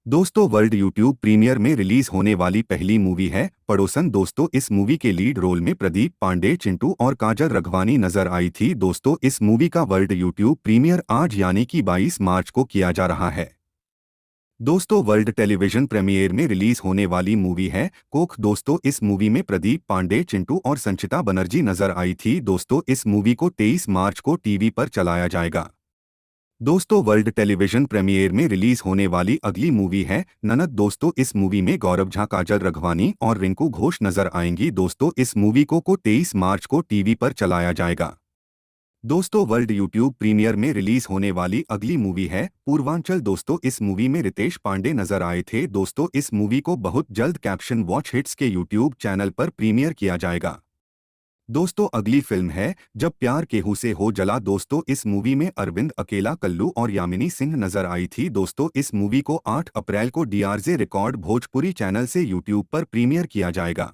दोस्तों world YouTube premiere में release होने वाली पहली मूवी है पड़ोसन। दोस्तों इस मूवी के लीड रोल में प्रदीप पांडे, चिंटू और काजल रघवानी नजर आई थी। दोस्तों इस मूवी का वर्ल्ड यूट्यूब प्रीमियर आज यानी कि 22 मार्च को किया जा रहा है। दोस्तों वर्ल्ड टेलीविजन प्रीमियर में रिलीज होने वाली मूवी है कोख। दोस्तों इस मूवी में प्रदीप पांडे, चिंटू और संचिता बनर्जी नजर आई थी। दोस्तों इस मूवी को 23 मार्च को टीवी पर चलाया जाएगा। दोस्तों वर्ल्ड टेलीविजन प्रीमियर में रिलीज होने वाली अगली मूवी है ननद। दोस्तों इस मूवी में गौरव झा, काजल रघवानी और रिंकू घोष नजर आएंगी। दोस्तों इस मूवी को 23 मार्च को टीवी पर चलाया जाएगा। दोस्तों वर्ल्ड यूट्यूब प्रीमियर में रिलीज होने वाली अगली मूवी है पूर्वांचल। दोस्तों इस मूवी में रितेश पांडे नजर आए थे। दोस्तों इस मूवी को बहुत जल्द कैप्शन वॉच हिट्स के यूट्यूब चैनल पर प्रीमियर किया जाएगा। दोस्तों अगली फिल्म है जब प्यार केहू से हो जला। दोस्तों इस मूवी में अरविंद अकेला, कल्लू और यामिनी सिंह नजर आई थी। दोस्तों इस मूवी को 8 अप्रैल को डीआरजे रिकॉर्ड भोजपुरी चैनल से यूट्यूब पर प्रीमियर किया जाएगा।